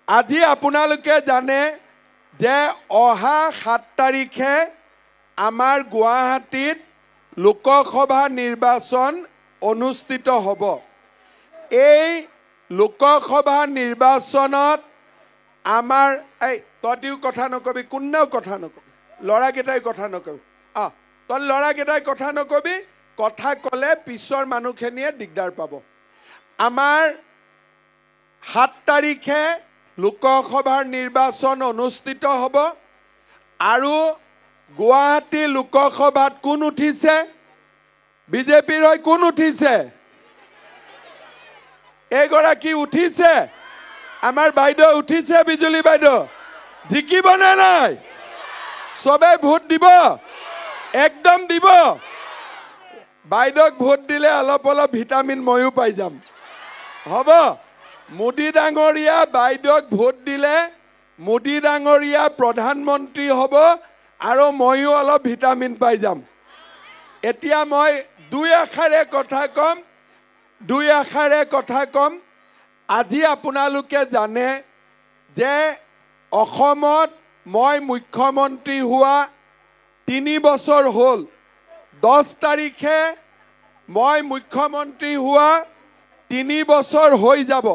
আজি আপোনালোকে জানে যে অহা 7 তাৰিখে আমাৰ গুৱাহাটীত লোকসভা নিৰ্বাচন অনুষ্ঠিত হ'ব। এই লোকসভা নিৰ্বাচনত আমাৰ তইও কথা নকবি, কোনেও কথা নকবি, ল'ৰাকেইটাই কথা নকবি। তই ল'ৰাকেইটাই কথা নকবি, কথা ক'লে পিছৰ মানুহখিনিয়ে দিগদাৰ পাব। আমাৰ 7 তাৰিখে লোকসভাৰ নিৰ্বাচন অনুষ্ঠিত হ'ব আৰু গুৱাহাটী লোকসভাত কোন উঠিছে? বিজেপিৰ হৈ কোন উঠিছে? এগৰাকী উঠিছে। আমাৰ বাইদেউ উঠিছে, বিজুলী বাইদেউ জিকিব নে নাই? সবে ভোট দিব, একদম দিব। বাইদেউক ভোট দিলে অলপ অলপ ভিটামিন ময়ো পাই যাম, হ'ব? মোদী ডাঙৰীয়া বাইদেউক ভোট দিলে মোদী ডাঙৰীয়া প্ৰধানমন্ত্ৰী হ'ব আৰু ময়ো অলপ ভিটামিন পাই যাম। এতিয়া মই দুই আশাৰে কথা কম। আজি আপোনালোকে জানে যে অসমত মই মুখ্যমন্ত্ৰী হোৱা 3 বছৰ হ'ল। 10 তাৰিখে মই মুখ্যমন্ত্ৰী হোৱা 3 বছৰ হৈ যাব।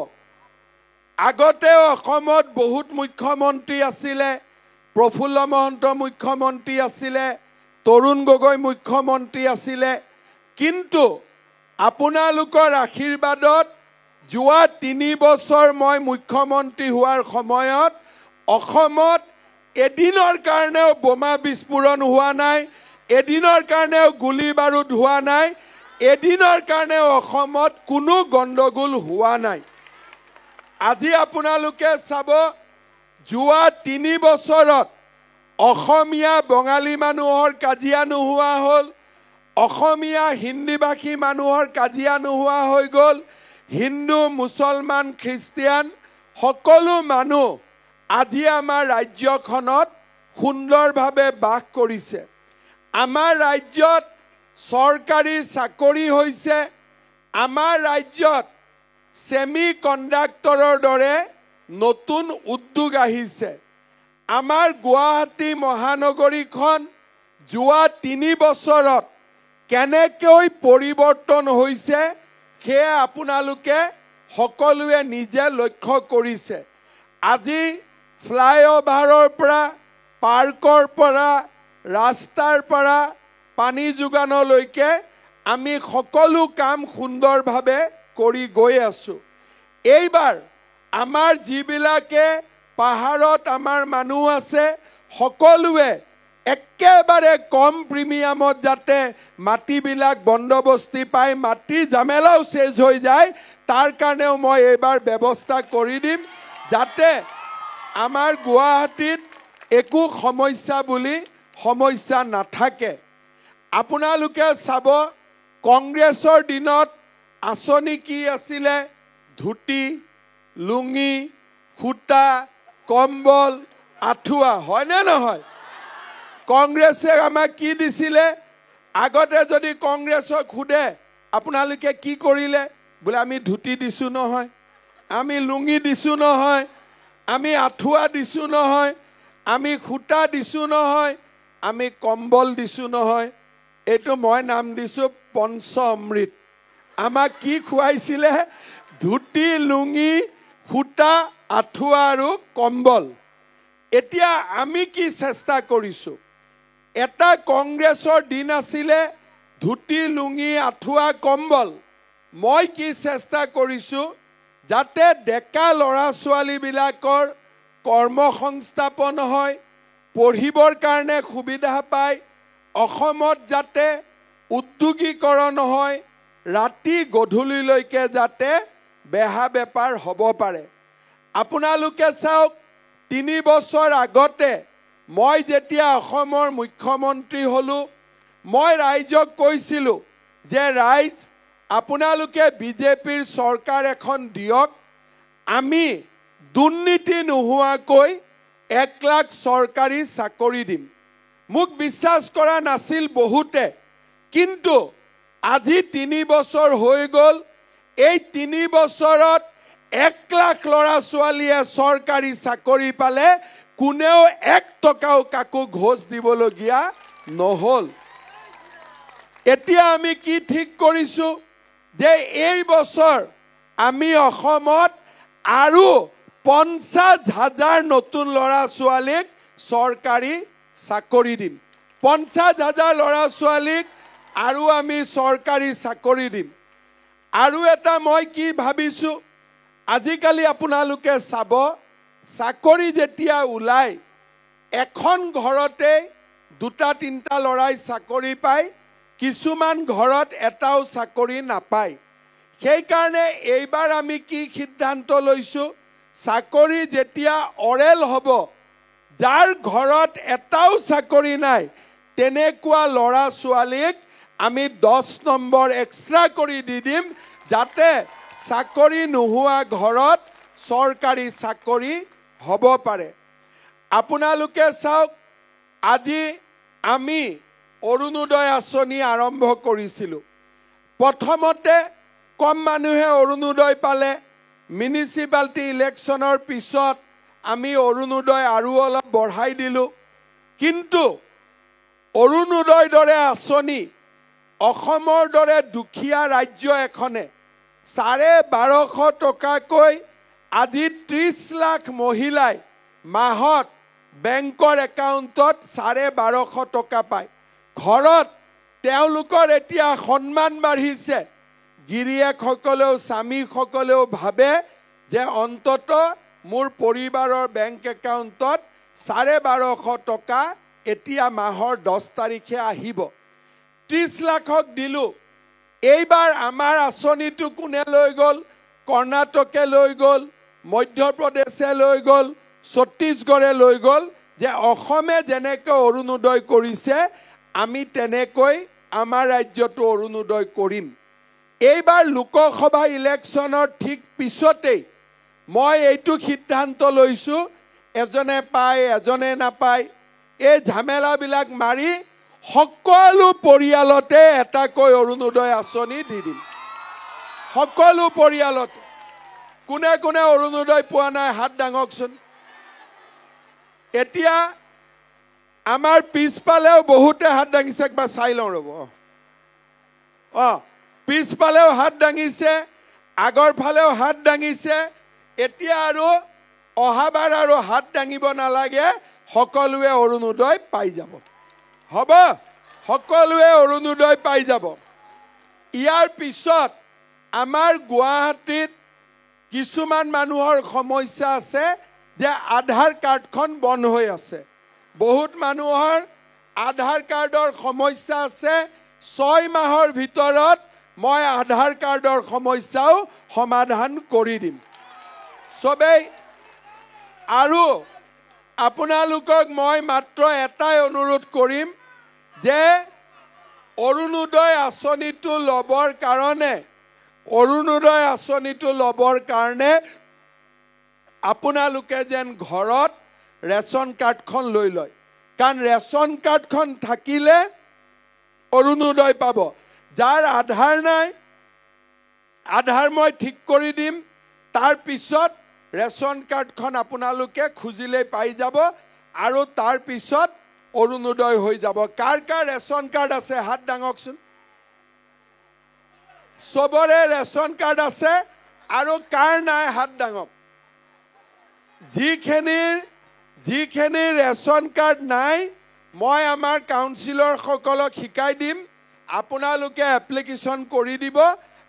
আগতে অসমত বহুত মুখ্যমন্ত্ৰী আছিলে। প্ৰফুল্ল মহন্ত মুখ্যমন্ত্ৰী আছিলে, তৰুণ গগৈ মুখ্যমন্ত্ৰী আছিলে। কিন্তু আপোনালোকৰ আশীৰ্বাদত যোৱা 3 বছৰ মই মুখ্যমন্ত্ৰী হোৱাৰ সময়ত অসমত এদিনৰ কাৰণেও বোমা বিস্ফোৰণ হোৱা নাই, এদিনৰ কাৰণেও গুলি বাৰুদ হোৱা নাই, এদিনৰ কাৰণেও অসমত কোনো গণ্ডগোল হোৱা নাই। আজি আপোনালোকে চাব, যোৱা 3 বছৰত অসমীয়া বঙালী মানুহৰ কাজিয়া নোহোৱা হ'ল, অসমীয়া হিন্দীভাষী মানুহৰ কাজিয়া নোহোৱা হৈ গ'ল। হিন্দু, মুছলমান, খ্ৰীষ্টিয়ান সকলো মানুহ আজি আমাৰ ৰাজ্যখনত সুন্দৰভাৱে বাস কৰিছে। আমাৰ ৰাজ্যত চৰকাৰী চাকৰি হৈছে। আমাৰ ৰাজ্যত সেমি কণ্ডাক্টৰৰ দৰে নতুন উদ্যোগ আহিছে। আমাৰ গুৱাহাটী মহানগৰীখন যোৱা 3 বছৰত কেনেকৈ পৰিৱৰ্তন হৈছে সেয়া আপোনালোকে সকলোৱে নিজে লক্ষ্য কৰিছে। আজি ফ্লাইঅভাৰৰ পৰা, পাৰ্কৰ পৰা, ৰাস্তাৰ পৰা পানী যোগানলৈকে আমি সকলো কাম সুন্দৰভাৱে কৰি গৈ আছো। এইবাৰ আমাৰ যিবিলাকে পাহাৰত আমাৰ মানুহ আছে, সকলোৱে একেবাৰে কম প্ৰিমিয়ামত যাতে মাটিবিলাক বন্দবস্তি পায়, মাটি জামেলাও চেজ হৈ যায়, তাৰ কাৰণেও মই এইবাৰ ব্যৱস্থা কৰি দিম যাতে আমাৰ গুৱাহাটীত একো সমস্যা নাথাকে। আপোনালোকে চাব, কংগ্ৰেছৰ দিনত আঁচনি কি আছিলে? ধুতি, লুঙি, সূতা, কম্বল, আঁঠুৱা, হয়নে নহয়? কংগ্ৰেছে আমাক কি দিছিলে? আগতে যদি কংগ্ৰেছক সোধে আপোনালোকে কি কৰিলে, বোলে আমি ধুতি দিছোঁ নহয়, আমি লুঙি দিছোঁ নহয়, আমি আঁঠুৱা দিছোঁ নহয়, আমি সূতা দিছোঁ নহয়, আমি কম্বল দিছোঁ নহয়। এইটো মই নাম দিছোঁ পঞ্চ অমৃত। আমাক কি খুৱাইছিলে? ধুতি, লুঙি, সূতা, আঁঠুৱা আৰু কম্বল। এতিয়া আমি কি চেষ্টা কৰিছোঁ? এটা কংগ্ৰেছৰ দিন আছিলে ধুতি, লুঙি, আঁঠুৱা, কম্বল। মই কি চেষ্টা কৰিছোঁ? যাতে ডেকা ল'ৰা ছোৱালীবিলাকৰ কৰ্মসংস্থাপন হয়, পঢ়িবৰ কাৰণে সুবিধা পায়, অসমত যাতে উদ্যোগীকৰণ হয়, ৰাতি গধূলিলৈকে যাতে বেহা বেপাৰ হ'ব পাৰে। আপোনালোকে চাওক, 3 বছৰ আগতে মই যেতিয়া অসমৰ মুখ্যমন্ত্ৰী হ'লোঁ, মই ৰাইজক কৈছিলোঁ যে ৰাইজ, আপোনালোকে বিজেপিৰ চৰকাৰ এখন দিয়ক, আমি দুৰ্নীতি নোহোৱাকৈ 1 লাখ চৰকাৰী চাকৰি দিম। মোক বিশ্বাস কৰা নাছিল বহুতে, কিন্তু আজি 3 বছৰ হৈ গ'ল। এই 3 বছৰত 1 লাখ ল'ৰা ছোৱালীয়ে চৰকাৰী চাকৰি পালে কোনেও 1 টকাও কাকো ঘোষ দিবলগীয়া নহল এতিয়া আমি কি ঠিক কৰিছো যে এই বছৰ আমি অসমত আৰু 50,000 নতুন ল'ৰা ছোৱালীক চৰকাৰী চাকৰি দিম 50,000 ল'ৰা ছোৱালীক আৰু আমি চৰকাৰী চাকৰি দিম আৰু এটা মই কি ভাবিছো আজিকালি আপোনালোকে চাব চাকৰি যেতিয়া ওলাই এখন ঘৰতে দুটা তিনটা লৰাই চাকৰি পায় কিছুমান ঘৰত এটাও চাকৰি নাপায় সেই কাৰণে এইবাৰ আমি কি সিদ্ধান্ত লৈছো চাকৰি যেতিয়া অৰেল হ'ব যাৰ ঘৰত এটাও চাকৰি নাই তেনেকুৱা ল'ৰা ছোৱালীক আমি 10 নম্বৰ এক্সট্ৰা কৰি দি দিম যাতে চাকৰি নোহোৱা ঘৰত চৰকাৰী চাকৰি হ'ব পাৰে আপোনালোকে চাওক আজি আমি অৰুণোদয় আঁচনি আৰম্ভ কৰিছিলো প্ৰথমতে কম মানুহে অৰুণোদয় পালে মিউনিচিপালিটি ইলেকশ্যনৰ পিছত আমি অৰুণোদয় আৰু অলপ বঢ়াই দিলো কিন্তু অৰুণোদয়ৰ দৰে আঁচনি অসমৰ দৰে দুখীয়া ৰাজ্য এখনে 1250 টকাকৈ আজি 30 লাখ মহিলাই মাহত বেংকৰ একাউণ্টত 1250 টকা পায় ঘৰত তেওঁলোকৰ এতিয়া সন্মান বাঢ়িছে গিৰিয়েকসকলেও স্বামীসকলেও ভাবে যে অন্তত মোৰ পৰিবাৰৰ বেংক একাউণ্টত 1250 টকা এতিয়া মাহৰ 10 তাৰিখে আহিব 30 লাখক দিলো এইবাৰ আমাৰ আঁচনিটো কোনে লৈ গ'ল কৰ্ণাটকে লৈ গ'ল মধ্যপ্ৰদেশে লৈ গ'ল ছত্তীশগড়ে লৈ গ'ল যে অসমে যেনেকৈ অৰুণোদয় কৰিছে আমি তেনেকৈ আমাৰ ৰাজ্যটো অৰুণোদয় কৰিম এইবাৰ লোকসভা ইলেকশ্যনৰ ঠিক পিছতেই মই এইটো সিদ্ধান্ত লৈছো এজনে পায় এজনে নাপায় এই ঝামেলাবিলাক মাৰি সকলো পৰিয়ালতে এটাকৈ অৰুণোদয় আঁচনি দি দিম সকলো পৰিয়ালতে কোনে কোনে অৰুণোদয় পোৱা নাই হাত দাঙকচোন এতিয়া আমাৰ পিছপালেও বহুতে হাত দাঙিছে একবাৰ চাই লওঁ ৰ'ব পিছপালেও হাত দাঙিছে আগৰ ফালেও হাত দাঙিছে এতিয়া আৰু অহাবাৰ আৰু হাত দাঙিব নালাগে সকলোৱে অৰুণোদয় পাই যাব হ'ব সকলোৱে অৰুণোদয় পাই যাব ইয়াৰ পিছত আমাৰ গুৱাহাটীত কিছুমান মানুহৰ সমস্যা আছে যে আধাৰ কাৰ্ডখন বন্ধ হৈ আছে বহুত মানুহৰ আধাৰ কাৰ্ডৰ সমস্যা আছে 6 মাহৰ ভিতৰত মই আধাৰ কাৰ্ডৰ সমস্যাও সমাধান কৰি দিম সবেই আৰু আপোনালোকক মই মাত্ৰ এটাই অনুৰোধ কৰিম যে অৰুণোদয় আঁচনিটো ল'বৰ কাৰণে আপোনালোকে যেন ঘৰত ৰেচন কাৰ্ডখন লৈ লয় কাৰণ ৰেচন কাৰ্ডখন থাকিলে অৰুণোদয় পাব যাৰ আধাৰ নাই আধাৰ মই ঠিক কৰি দিম তাৰ পিছত ৰেচন কাৰ্ডখন আপোনালোকে খুজিলে পাই যাব আৰু তাৰ পিছত অৰুণোদয় হৈ যাব কাৰ কাৰ ৰেচন কাৰ্ড আছে হাত দাঙকচোন সবৰে ৰেচন কাৰ্ড আছে আৰু কাৰ নাই হাত দাঙক যিখিনি ৰেচন কাৰ্ড নাই মই আমাৰ কাউন্সিলৰ সকলক শিকাই দিম আপোনালোকে এপ্লিকেশ্যন কৰি দিব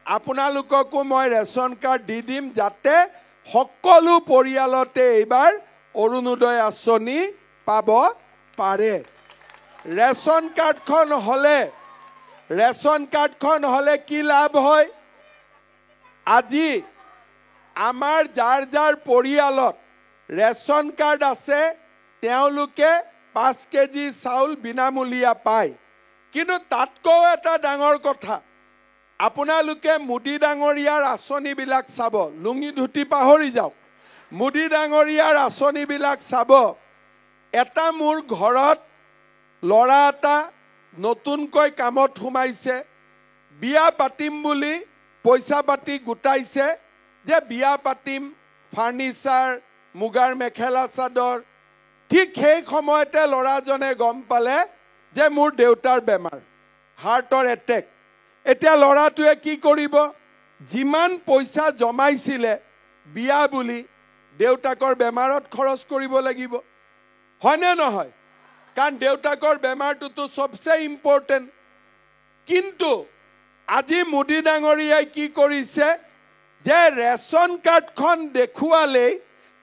আপোনালোককো মই ৰেচন কাৰ্ড দি দিম যাতে সকলো পৰিয়ালতে এইবাৰ অৰুণোদয় আঁচনি পাব পাৰে ৰেচন কাৰ্ডখন হলে কি লাভ হয় আজি আমাৰ যাৰ পৰিয়ালত ৰেচন কাৰ্ড আছে তেওঁলোকে 5 কেজি চাউল বিনামূলীয়া পায় কিন্তু তাতকৈ এটা ডাঙৰ কথা আপোনালোকে মোদী ডাঙৰীয়াৰ আঁচনিবিলাক চাব লুঙি ধুতি পাহৰি যাওক মোদী ডাঙৰীয়াৰ আঁচনিবিলাক চাব এটা মোৰ ঘৰত ল'ৰা এটা নতুনকৈ কামত সোমাইছে বিয়া পাতিম বুলি পইচা পাতি গোটাইছে যে বিয়া পাতিম ফাৰ্নিচাৰ মুগাৰ মেখেলা চাদৰ ঠিক সেই সময়তে ল'ৰাজনে গম পালে যে মোৰ দেউতাৰ বেমাৰ হাৰ্টৰ এটেক এতিয়া ল'ৰাটোৱে কি কৰিব যিমান পইচা জমাইছিলে বিয়া বুলি দেউতাকৰ বেমাৰত খৰচ কৰিব লাগিব হয়নে নহয় কাৰণ দেউতাকৰ বেমাৰটোতো সবচে ইম্পৰ্টেন্ট কিন্তু আজি মোদী ডাঙৰীয়াই কি কৰিছে যে ৰেশন কাৰ্ডখন দেখুৱালে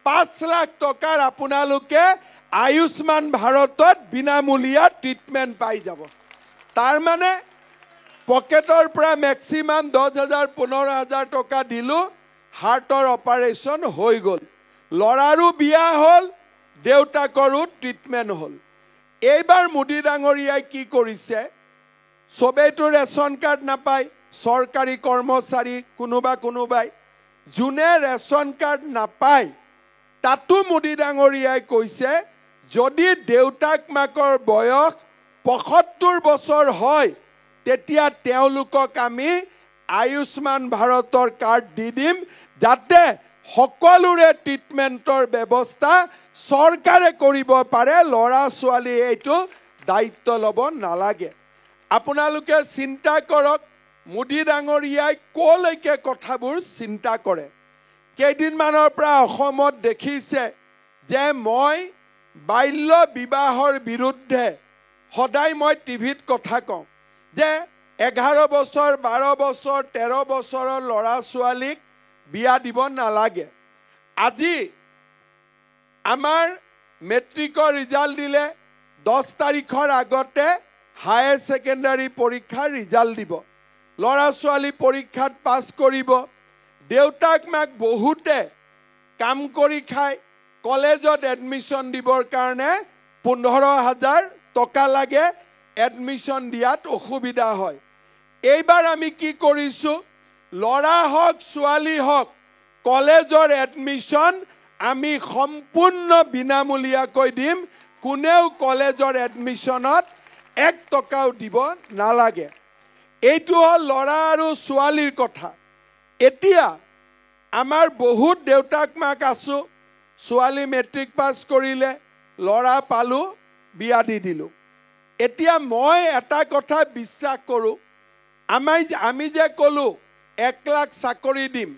5 লাখ টকাৰ আপোনালোকে আয়ুষ্মান ভাৰতত বিনামূলীয়া ট্ৰিটমেন্ট পাই যাব তাৰ মানে পকেটৰ পৰা ম্যাক্সিমাম 10,000 15,000 টকা দিলো হাৰ্টৰ অপাৰেশ্যন হৈ গল লৰাৰো বিয়া হল দেউতাকৰো ট্ৰিটমেন্ট হল এইবাৰ মোদী ডাঙৰীয়াই কি কৰিছে সবেইটো ৰেশন কাৰ্ড নাপায় সৰকাৰী কৰ্মচাৰী কোনোবাই যোনে ৰেশন কাৰ্ড নাপায় তাতো মোদী ডাঙৰীয়াই কৈছে যদি দেউতাক মাকৰ বয়স 75 বছৰ হয় তেতিয়া তেওঁলোকক আমি আয়ুষ্মান ভাৰতৰ কাৰ্ড দি দিম যাতে সকলোৰে ট্ৰিটমেন্টৰ ব্যৱস্থা সৰকাৰে কৰিব পাৰে লৰা ছোৱালী এইটো দায়িত্ব লব নালাগে আপোনালোকে চিন্তা কৰক মোদী ডাঙৰীয়াই কোলৈকে কথাবোৰ চিন্তা কৰে কেইদিনমানৰ পৰা অসমত দেখিছে যে মই বাল্য বিবাহৰ বিৰুদ্ধে সদায় মই টিভিত কথা কওঁ যে 11 বছৰ 12 বছৰ 13 বছৰৰ লৰা ছোৱালীক বিয়া দিব নালাগে আজি আমাৰ মেট্ৰিকৰ ৰিজাল্ট দিলে 10 তাৰিখৰ আগতে হায়াৰ সেকেন্ডাৰী পৰীক্ষাৰ ৰিজাল্ট দিব লৰা ছোৱালী পৰীক্ষাত পাছ কৰিব দেউতাক মাক বহুতে কাম কৰি খায় কলেজত এডমিশন দিবৰ কাৰণে 15,000 টকা লাগে এডমিশন দিয়াত অসুবিধা হয় এইবাৰ আমি কি কৰিছো লৰা হক ছোৱালী হক কলেজৰ এডমিশন আমি সম্পূৰ্ণ বিনামূলীয়াকৈ দিম কোনেও কলেজৰ এডমিশনত 1 টকাও দিব নালাগে এইটো হল লৰা আৰু ছোৱালীৰ কথা এতিয়া আমাৰ বহুত দেউতাক মাক আছো ছোৱালী মেট্ৰিক পাছ কৰিলে লৰা পালো বিয়া দি দিলো এতিয়া মই এটা কথা বিশ্বাস কৰো আমি যে কলো 1 লাখ চাকৰি দিম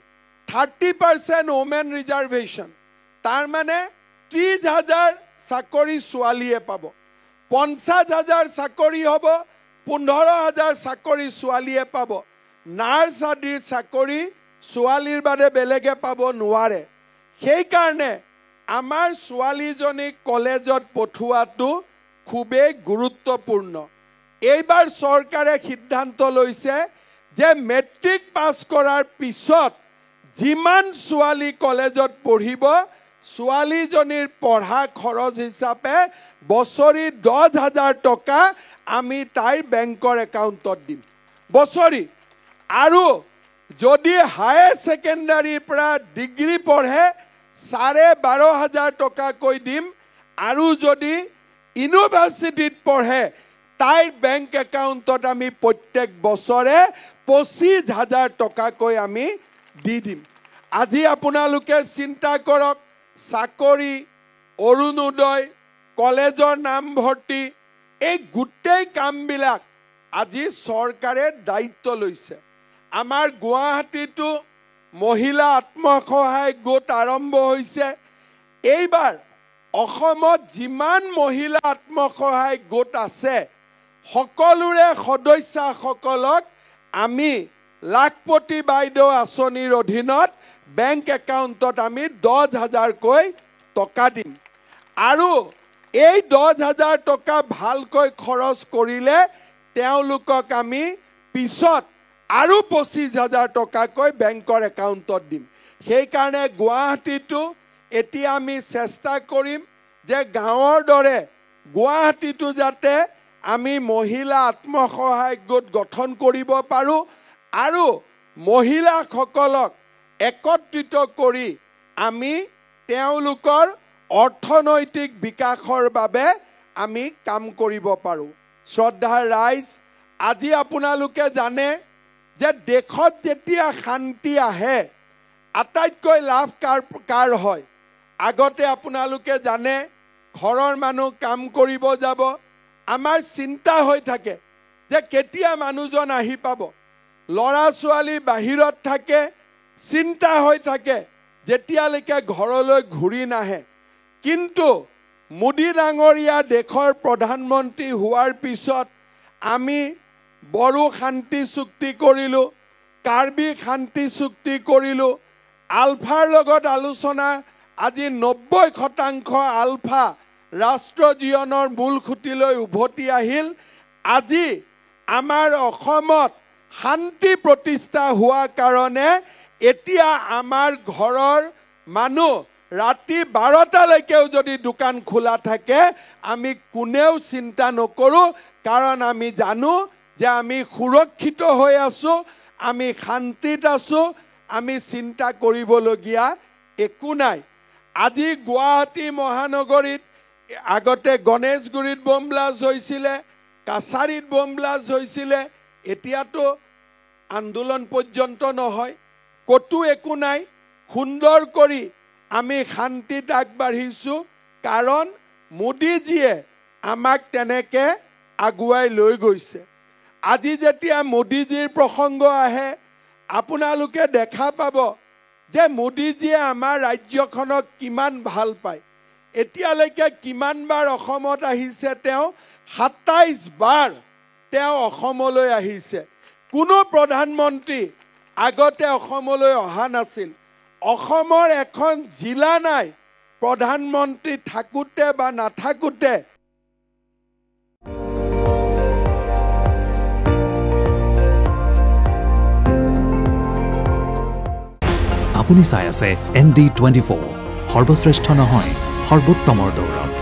30% ওমেন ৰিজাৰ্ভেশন তাৰ মানে 30,000 চাকৰি ছোৱালীয়ে পাব 50,000 চাকৰি হ'ব 15,000 চাকৰি ছোৱালীয়ে পাব নাৰ্ছ আদিৰ চাকৰি ছোৱালীৰ বাদে বেলেগে পাব নোৱাৰে সেই কাৰণে আমাৰ ছোৱালীজনীক কলেজত পঠোৱাটো খুবেই গুৰুত্বপূৰ্ণ এইবাৰ চৰকাৰে সিদ্ধান্ত লৈছে যে মেট্ৰিক পাছ কৰাৰ পিছত যিমান ছোৱালী কলেজত পঢ়িব ছোৱালীজনীৰ পঢ়া খৰচ হিচাপে বছৰি 10,000 টকা আমি তাইৰ বেংকৰ একাউণ্টত দিম বছৰি আৰু যদি হায়াৰ সেকেন্ডাৰীৰ পৰা ডিগ্ৰী পঢ়ে 12,500 টকা কৈ দিম আৰু যদি ইউনিভাৰ্চিটিত পঢ়ে তাইৰ বেংক একাউণ্টত আমি প্ৰত্যেক বছৰে 25,000 টকা কৈ আমি দি দিম আজি আপোনালোকে চিন্তা কৰক চাকৰি অৰুণোদয় কলেজৰ নামভৰ্তি এই গোটেই কামবিলাক আজি চৰকাৰে দায়িত্ব লৈছে আমাৰ গুৱাহাটীতো মহিলা আত্মসহায়ক গোট আৰম্ভ হৈছে এইবাৰ অসমত যিমান মহিলা আত্মসহায়ক গোট আছে সকলোৰে সদস্যসকলক আমি লাখপতি বাইদেউ আঁচনিৰ অধীনত বেংক একাউণ্টত আমি 10,000 কৈ টকা দিম আৰু এই 10,000 টকা ভালকৈ খৰচ কৰিলে তেওঁলোকক আমি পিছত আৰু 25,000 টকা কৈ বেংকৰ একাউণ্টত দিম সেই কাৰণে গুৱাহাটীতো এতিয়া আমি চেষ্টা কৰিম যে গাঁৱৰ দৰে গুৱাহাটীতো যাতে আমি মহিলা আত্মসহায়ক গোট গঠন কৰিব পাৰো আৰু মহিলাসকলক একত্ৰিত কৰি আমি তেওঁলোকৰ অৰ্থনৈতিক বিকাশৰ বাবে আমি কাম কৰিব পাৰো শ্ৰদ্ধাৰ ৰাইজ আজি আপোনালোকে জানে যে দেশত যেতিয়া শান্তি আহে আটাইতকৈ লাভ কাৰ হয় আগতে আপোনালোকে জানে ঘৰৰ মানুহ কাম কৰিব যাব আমাৰ চিন্তা হৈ থাকে যে কেতিয়া মানুহজন আহি পাব লৰা ছোৱালী বাহিৰত থাকে চিন্তা হৈ থাকে যেতিয়ালৈকে ঘৰলৈ ঘূৰি নাহে কিন্তু মোদী ডাঙৰীয়া দেশৰ প্ৰধানমন্ত্ৰী হোৱাৰ পিছত আমি বড়ো শান্তি চুক্তি কৰিলো কাৰ্বি শান্তি চুক্তি কৰিলো আলফাৰ লগত আলোচনা আজি 90% আলফা ৰাষ্ট্ৰ জীৱনৰ মূল খুঁটিলৈ উভতি আহিল আজি আমাৰ অসমত শান্তি প্ৰতিষ্ঠা হোৱা কাৰণে এতিয়া আমাৰ ঘৰৰ মানুহ ৰাতি 12টালৈকেও যদি দোকান খোলা থাকে আমি কোনেও চিন্তা নকৰো কাৰণ আমি জানো যে আমি সুৰক্ষিত হৈ আছো আমি শান্তিত আছো আমি চিন্তা কৰিবলগীয়া একো নাই আজি গুৱাহাটী মহানগৰীত আগতে গণেশগুৰিত বম ব্লাষ্ট হৈছিলে কাছাৰীত বম ব্লাষ্ট হৈছিলে এতিয়াতো আন্দোলন পৰ্যন্ত নহয় কতো একো নাই সুন্দৰ কৰি আমি শান্তিত আগবাঢ়িছো কাৰণ মোদীজীয়ে আমাক তেনেকে আগুৱাই লৈ গৈছে আজি যেতিয়া মোদীজীৰ প্ৰসংগ আহে আপোনালোকে দেখা পাব যে মোদীজীয়ে আমাৰ ৰাজ্যখনক কিমান ভাল পায় এতিয়ালৈকে কিমানবাৰ অসমত আহিছে তেওঁ 27 বাৰ তেওঁ অসমলৈ আহিছে কোনো প্ৰধানমন্ত্ৰী আগতে অসমলৈ অহা নাছিল অসমৰ এখন জিলা নাই প্ৰধানমন্ত্ৰী থাকুতে বা নাথাকুতে আপুনি চাই আছে ND24 সৰ্বশ্ৰেষ্ঠ নহয় সৰ্বোত্তমৰ দৌৰত